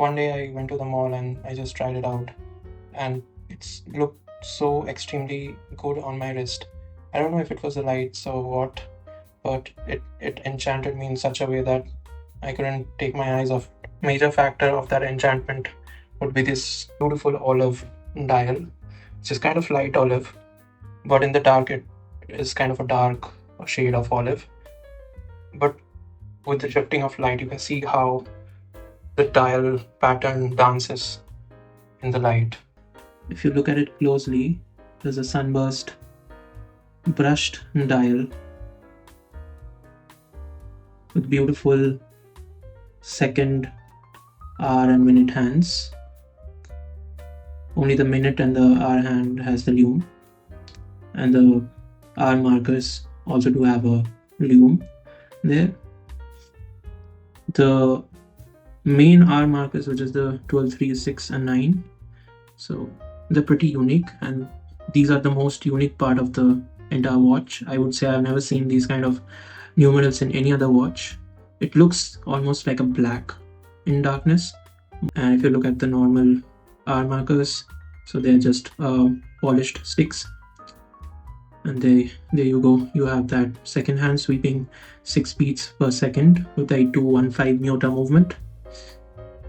one day I went to the mall and I just tried it out, and it's looked so extremely good on my wrist. I don't know if it was the lights or what, but it enchanted me in such a way that I couldn't take my eyes off it. Major factor of that enchantment would be this beautiful olive dial, which is kind of light olive, but in the dark it is kind of a dark shade of olive. But with the shifting of light, you can see how the dial pattern dances in the light. If you look at it closely, there's a sunburst brushed dial with beautiful second, hour and minute hands. Only the minute and the hour hand has the lume, and the hour markers also do have a lume there. The main hour markers, which is the 12, 3, 6 and 9, so they're pretty unique, and these are the most unique part of the entire watch. I would say I've never seen these kind of numerals in any other watch. It looks almost like a black in darkness, and if you look at the normal hour markers, so they're just polished sticks, and there you go, you have that second hand sweeping 6 beats per second with the 8215 Miyota movement.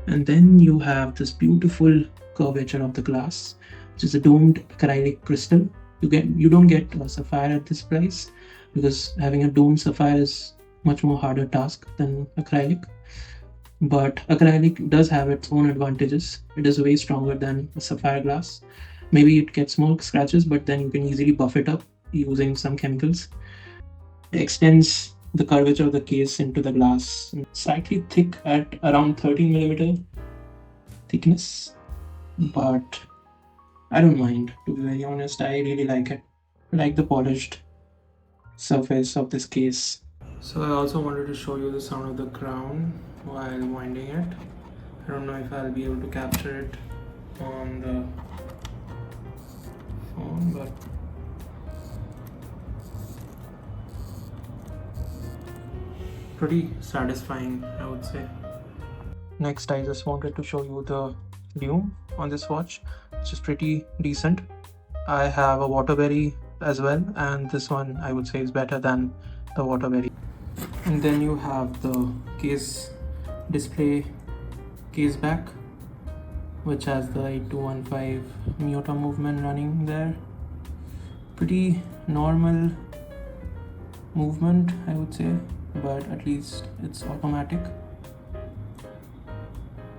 And then you have this beautiful curvature of the glass, which is a domed acrylic crystal. You don't get a sapphire at this price, because having a domed sapphire is much more harder task than acrylic. But acrylic does have its own advantages. It is way stronger than a sapphire glass. Maybe it gets more scratches, but then you can easily buff it up using some chemicals. It extends the curvature of the case into the glass, slightly thick at around 13mm thickness, but I don't mind, to be very honest. I really like it. I like the polished surface of this case. So I also wanted to show you the sound of the crown while winding it. I don't know if I'll be able to capture it on the phone, but pretty satisfying, I would say. Next, I just wanted to show you the lume on this watch, which is pretty decent. I have a waterberry as well, and this one I would say is better than the waterberry. And then you have the case display case back, which has the 8215 Miyota movement running there. Pretty normal movement, I would say, but at least it's automatic.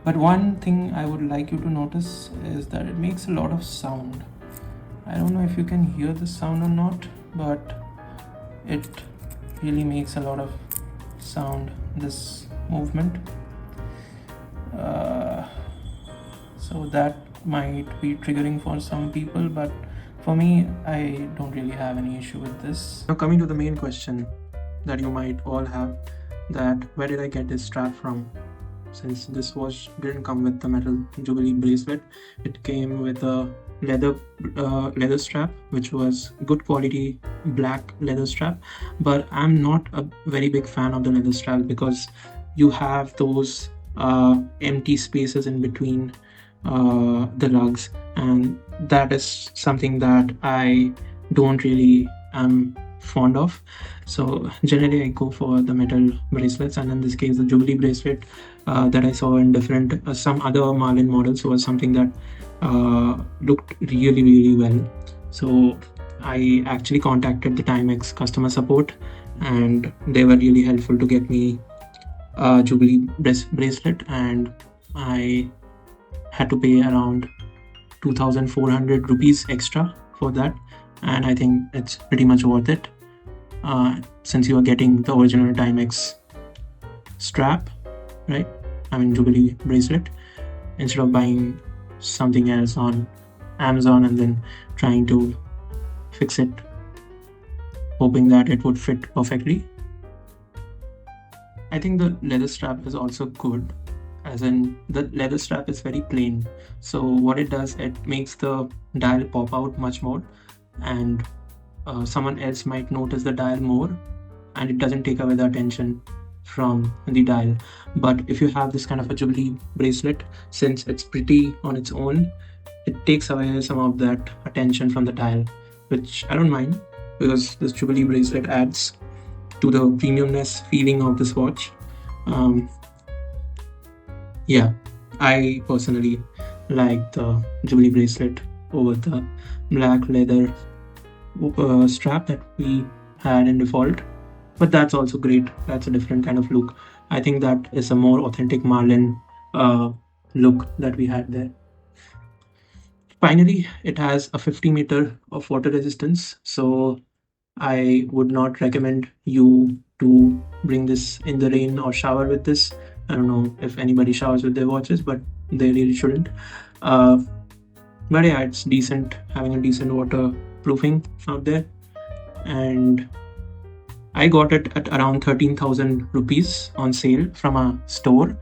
But one thing I would like you to notice is that it makes a lot of sound. I don't know if you can hear the sound or not, but it really makes a lot of sound, this movement. So that might be triggering for some people, but for me, I don't really have any issue with this. Now coming to the main question that you might all have, that where did I get this strap from? Since this watch didn't come with the metal Jubilee bracelet, it came with a leather strap, which was good quality black leather strap. But I'm not a very big fan of the leather strap, because you have those empty spaces in between the lugs, and that is something that I don't really am fond of. So generally I go for the metal bracelets, and in this case the Jubilee bracelet that I saw in different some other Marlin models was something that looked really well. So I actually contacted the Timex customer support, and they were really helpful to get me a Jubilee bracelet, and I had to pay around 2,400 rupees extra for that, and I think it's pretty much worth it, since you are getting the original Timex strap, right? I mean Jubilee bracelet, instead of buying something else on Amazon and then trying to fix it, hoping that it would fit perfectly. I think the leather strap is also good, as in the leather strap is very plain. So what it does, it makes the dial pop out much more, and someone else might notice the dial more, and it doesn't take away the attention from the dial. But if you have this kind of a Jubilee bracelet, since it's pretty on its own, it takes away some of that attention from the dial, which I don't mind, because this Jubilee bracelet adds to the premiumness feeling of this watch. Yeah, I personally like the Jubilee bracelet over the black leather strap that we had in default, but that's also great. That's a different kind of look. I think that is a more authentic Marlin look that we had there. Finally, it has a 50 meter of water resistance, so I would not recommend you to bring this in the rain or shower with this. I don't know if anybody showers with their watches, but they really shouldn't. But yeah, it's decent, having a decent waterproofing out there. And I got it at around 13,000 rupees on sale from a store.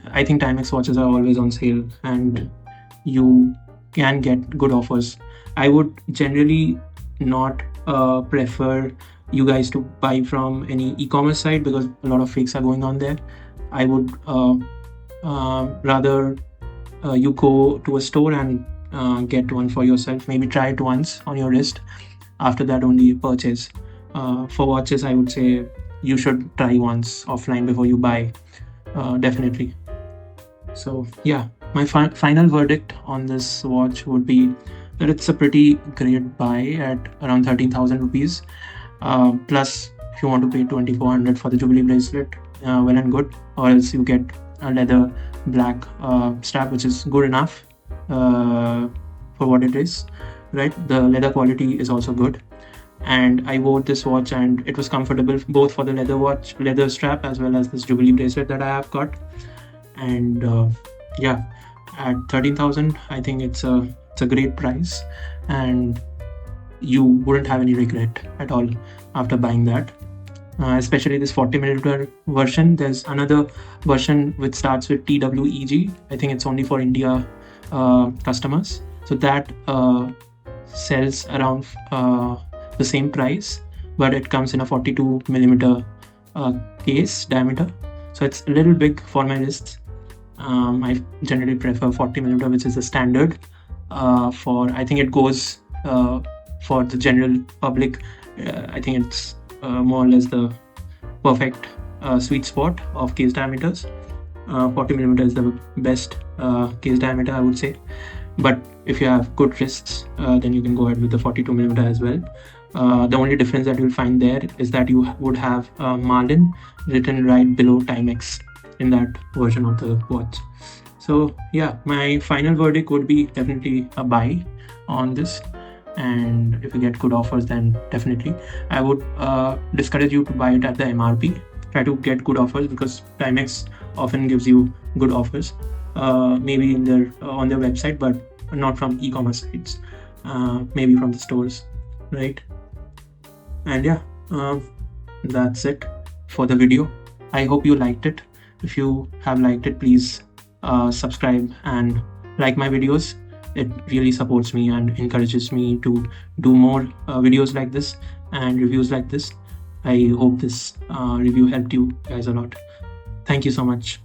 I think Timex watches are always on sale and you can get good offers. I would generally not prefer you guys to buy from any e-commerce site because a lot of fakes are going on there. I would rather you go to a store and get one for yourself. Maybe try it once on your wrist. After that, only purchase. For watches, I would say you should try once offline before you buy. Definitely. So yeah, my final verdict on this watch would be that it's a pretty great buy at around 13,000 rupees. Plus, if you want to pay 2,400 for the Jubilee bracelet, well and good. Or else you get a leather black strap, which is good enough for what it is, right? The leather quality is also good. And I wore this watch and it was comfortable both for the leather strap as well as this Jubilee bracelet that I have got. And yeah, at 13,000, I think it's a great price and you wouldn't have any regret at all after buying that. Especially this 40mm version. There's another version which starts with TWEG. I think it's only for India customers. So that sells around the same price, but it comes in a 42mm case diameter. So it's a little big for my wrists. I generally prefer 40mm, which is the standard I think it goes for the general public. I think it's more or less the perfect sweet spot of case diameters. 40mm is the best case diameter, I would say. But if you have good wrists, then you can go ahead with the 42mm as well. The only difference that you'll find there is that you would have Maldon written right below Timex in that version of the watch. So yeah, my final verdict would be definitely a buy on this. And if you get good offers, then definitely I would discourage you to buy it at the MRP. Try to get good offers because Timex often gives you good offers, maybe in on their website, but not from e-commerce sites, maybe from the stores, right? And yeah, that's it for the video. I hope you liked it. If you have liked it, please subscribe and like my videos. It really supports me and encourages me to do more videos like this and reviews like this. I hope this review helped you guys a lot. Thank you so much.